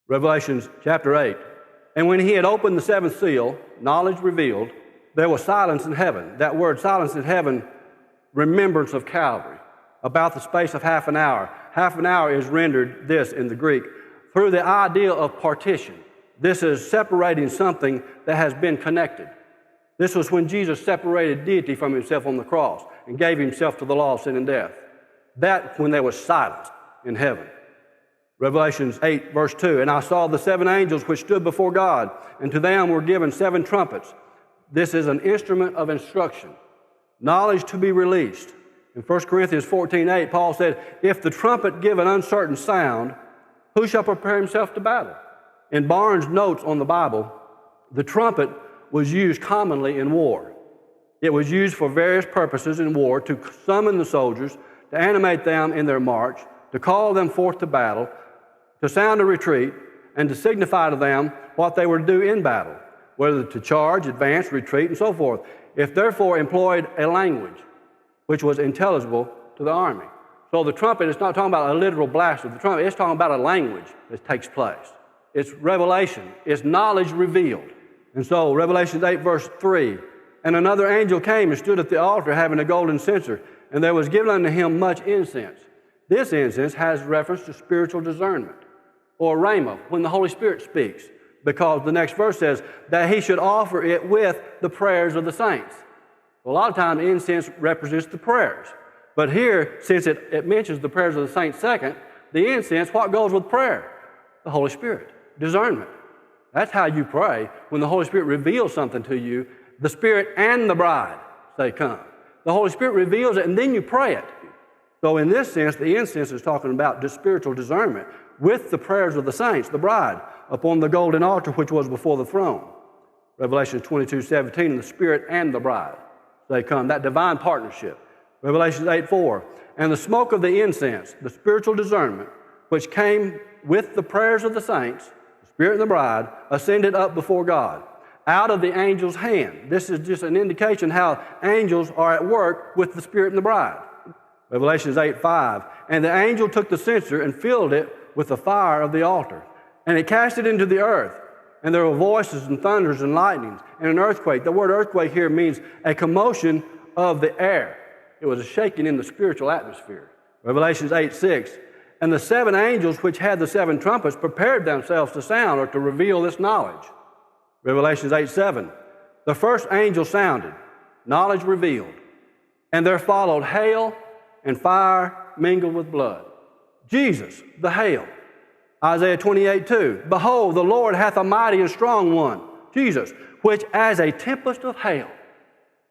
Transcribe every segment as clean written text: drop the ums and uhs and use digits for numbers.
Revelation chapter 8. And when he had opened the seventh seal, knowledge revealed, there was silence in heaven. That word silence in heaven, remembrance of Calvary, about the space of half an hour. Half an hour is rendered this in the Greek, through the idea of partition. This is separating something that has been connected. This was when Jesus separated deity from himself on the cross and gave himself to the law of sin and death. That when there was silence in heaven. Revelation 8, verse 2, and I saw the seven angels which stood before God, and to them were given seven trumpets. This is an instrument of instruction, knowledge to be released. In 1 Corinthians 14:8, Paul said, if the trumpet give an uncertain sound, who shall prepare himself to battle? In Barnes' notes on the Bible, the trumpet was used commonly in war. It was used for various purposes in war, to summon the soldiers, to animate them in their march, to call them forth to battle, to sound a retreat, and to signify to them what they were to do in battle, whether to charge, advance, retreat, and so forth. If therefore employed a language which was intelligible to the army. So the trumpet is not talking about a literal blast of the trumpet, it's talking about a language that takes place. It's revelation, it's knowledge revealed. And so Revelation 8 verse 3, and another angel came and stood at the altar having a golden censer, and there was given unto him much incense. This incense has reference to spiritual discernment, or rhema, when the Holy Spirit speaks, because the next verse says that he should offer it with the prayers of the saints. Well, a lot of times incense represents the prayers. But here, since it mentions the prayers of the saints second, the incense, what goes with prayer? The Holy Spirit, discernment. That's how you pray. When the Holy Spirit reveals something to you, the Spirit and the bride say, come. The Holy Spirit reveals it, and then you pray it. So in this sense, the incense is talking about the spiritual discernment with the prayers of the saints, the bride, upon the golden altar which was before the throne. Revelation 22:17, and the Spirit and the bride say, come. That divine partnership. Revelation 8:4, and the smoke of the incense, the spiritual discernment, which came with the prayers of the saints, the Spirit and the bride, ascended up before God, out of the angel's hand. This is just an indication how angels are at work with the Spirit and the bride. Revelation 8:5, and the angel took the censer and filled it with the fire of the altar, and it cast it into the earth. And there were voices and thunders and lightnings and an earthquake. The word earthquake here means a commotion of the air. It was a shaking in the spiritual atmosphere. Revelation 8:6, and the seven angels which had the seven trumpets prepared themselves to sound or to reveal this knowledge. Revelation 8:7, the first angel sounded, knowledge revealed, and there followed hail and fire mingled with blood. Jesus, the hail. Isaiah 28:2, behold, the Lord hath a mighty and strong one, Jesus, which as a tempest of hail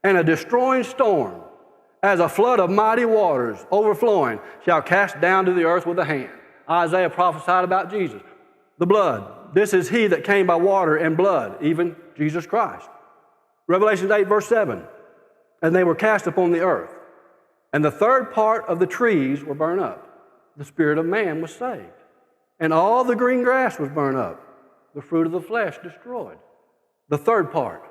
and a destroying storm, as a flood of mighty waters overflowing, shall cast down to the earth with a hand. Isaiah prophesied about Jesus. The blood. This is he that came by water and blood, even Jesus Christ. Revelation 8, verse 7, and they were cast upon the earth, and the third part of the trees were burned up. The spirit of man was saved. And all the green grass was burned up, the fruit of the flesh destroyed. The third part,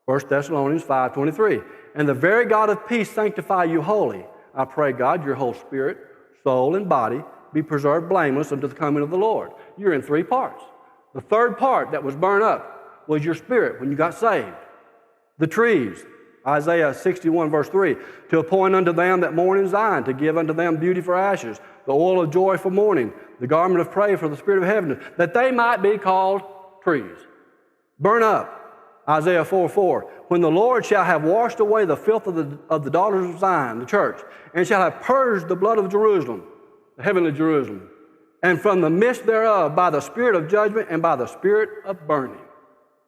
1 Thessalonians 5:23, and the very God of peace sanctify you wholly. I pray, God, your whole spirit, soul, and body be preserved blameless unto the coming of the Lord. You're in three parts. The third part that was burned up was your spirit when you got saved. The trees, Isaiah 61, verse 3, to appoint unto them that mourn in Zion, to give unto them beauty for ashes, the oil of joy for mourning, the garment of praise for the spirit of heaviness, that they might be called trees. Burn up, Isaiah 4:4, when the Lord shall have washed away the filth of the daughters of Zion, the church, and shall have purged the blood of Jerusalem, the heavenly Jerusalem, and from the midst thereof by the spirit of judgment and by the spirit of burning.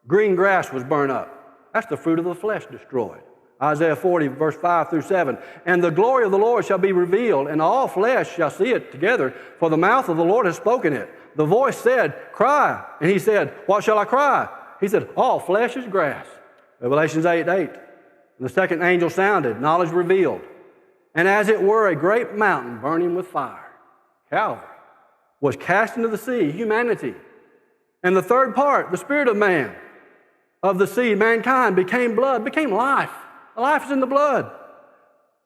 Green grass was burned up. That's the fruit of the flesh destroyed. Isaiah 40, verse 5 through 7. And the glory of the Lord shall be revealed, and all flesh shall see it together, for the mouth of the Lord has spoken it. The voice said, cry. And he said, what shall I cry? He said, all flesh is grass. Revelation 8:8. And the second angel sounded, knowledge revealed. And as it were a great mountain burning with fire, Calvary, was cast into the sea, humanity. And the third part, the spirit of man, of the sea, mankind, became blood, became life. Life is in the blood.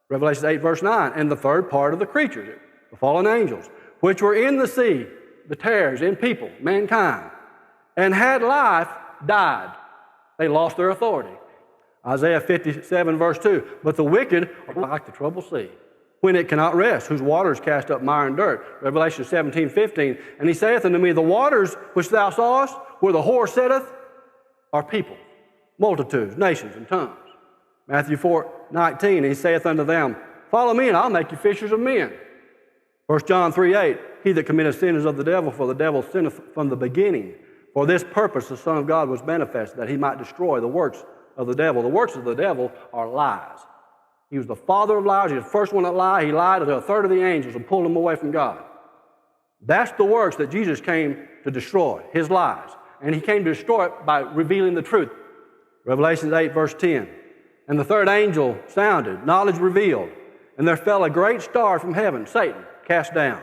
Revelation 8, verse 9. And the third part of the creatures, the fallen angels, which were in the sea, the tares in people, mankind, and had life, died. They lost their authority. Isaiah 57, verse 2, but the wicked are like the troubled sea, when it cannot rest, whose waters cast up mire and dirt. Revelation 17, 15, and he saith unto me, the waters which thou sawest, where the whore sitteth, are people, multitudes, nations, and tongues. Matthew 4, 19, he saith unto them, follow me, and I'll make you fishers of men. 1 John 3, 8, he that committeth sin is of the devil, for the devil sinneth from the beginning. For this purpose the Son of God was manifest, that he might destroy the works of the devil. The works of the devil are lies. He was the father of lies. He was the first one that lied. He lied to a third of the angels and pulled them away from God. That's the works that Jesus came to destroy, his lies. And he came to destroy it by revealing the truth. Revelation 8, verse 10. And the third angel sounded, knowledge revealed, and there fell a great star from heaven, Satan, cast down,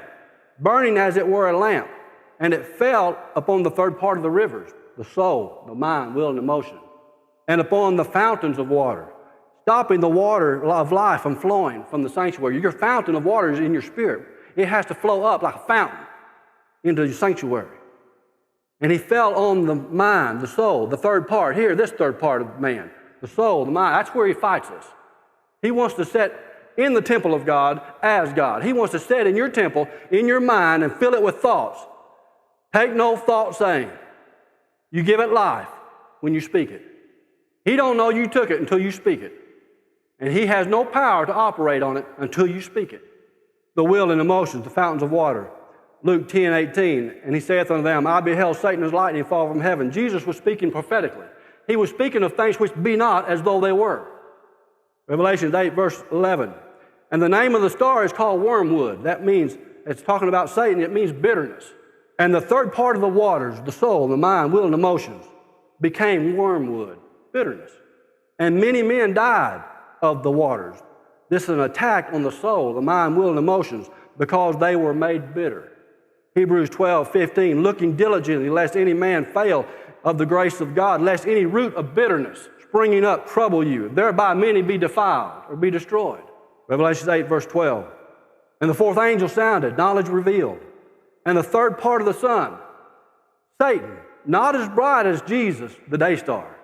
burning as it were a lamp, and it fell upon the third part of the rivers, the soul, the mind, will, and emotion, and upon the fountains of water, stopping the water of life from flowing from the sanctuary. Your fountain of water is in your spirit. It has to flow up like a fountain into your sanctuary. And he fell on the mind, the soul, the third part. Here, this third part of man, the soul, the mind. That's where he fights us. He wants to set in the temple of God as God. He wants to set in your temple, in your mind, and fill it with thoughts. Take no thought saying. You give it life when you speak it. He don't know you took it until you speak it. And he has no power to operate on it until you speak it. The will and emotions, the fountains of water. Luke 10, 18, and he saith unto them, I beheld Satan as lightning fall from heaven. Jesus was speaking prophetically. He was speaking of things which be not as though they were. Revelation 8, verse 11. And the name of the star is called wormwood. That means, it's talking about Satan, it means bitterness. And the third part of the waters, the soul, the mind, will, and emotions, became wormwood, bitterness. And many men died of the waters. This is an attack on the soul, the mind, will, and emotions, because they were made bitter. Hebrews 12, 15, looking diligently, lest any man fail of the grace of God, lest any root of bitterness springing up trouble you, thereby many be defiled or be destroyed. Revelation 8, verse 12. And the fourth angel sounded, knowledge revealed. And the third part of the sun, Satan, not as bright as Jesus, the day star.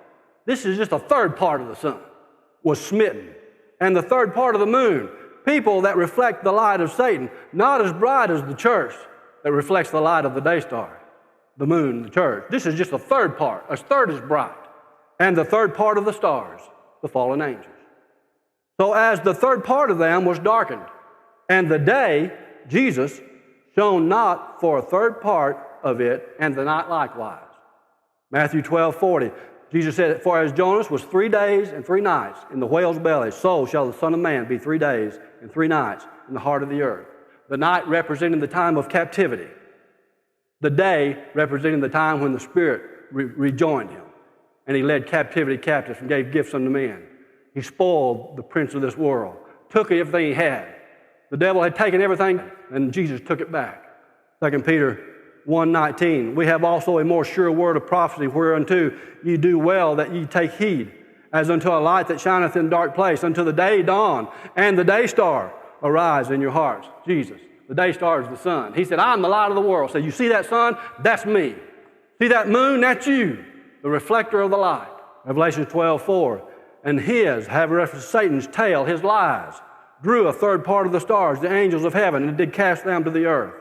This is just a third part of the sun, was smitten. And the third part of the moon, people that reflect the light of Satan, not as bright as the church that reflects the light of the day star, the moon, the church. This is just a third part. A third is bright. And the third part of the stars, the fallen angels. So as the third part of them was darkened, and the day, Jesus, shone not for a third part of it, and the night likewise. Matthew 12, 40. Jesus said, for as Jonas was 3 days and 3 nights in the whale's belly, so shall the Son of Man be 3 days and 3 nights in the heart of the earth. The night representing the time of captivity. The day representing the time when the Spirit rejoined him. And he led captivity captives and gave gifts unto men. He spoiled the prince of this world. Took everything he had. The devil had taken everything, and Jesus took it back. 2 Peter 1:19, we have also a more sure word of prophecy, whereunto ye do well that ye take heed, as unto a light that shineth in dark place, until the day dawn, and the day star arise in your hearts. Jesus, the day star is the sun. He said, I'm the light of the world. So you see that sun? That's me. See that moon? That's you, the reflector of the light. Revelation 12:4, and his, have reference to Satan's tail, his lies, drew a third part of the stars, the angels of heaven, and did cast them to the earth.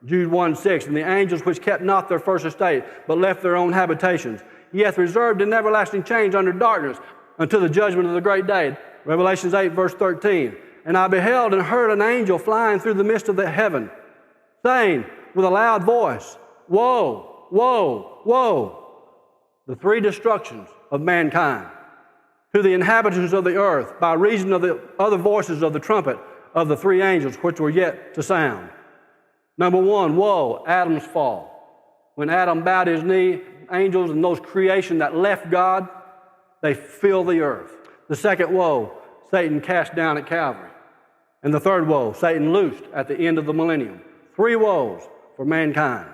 Jude 1:6, and the angels which kept not their first estate, but left their own habitations, he hath reserved in everlasting chains under darkness until the judgment of the great day. Revelation 8, verse 13, and I beheld and heard an angel flying through the midst of the heaven, saying with a loud voice, woe, woe, woe, the three destructions of mankind, to the inhabitants of the earth, by reason of the other voices of the trumpet of the three angels which were yet to sound. Number one, woe, Adam's fall. When Adam bowed his knee, angels and those creation that left God, they fill the earth. The second woe, Satan cast down at Calvary. And the third woe, Satan loosed at the end of the millennium. 3 woes for mankind.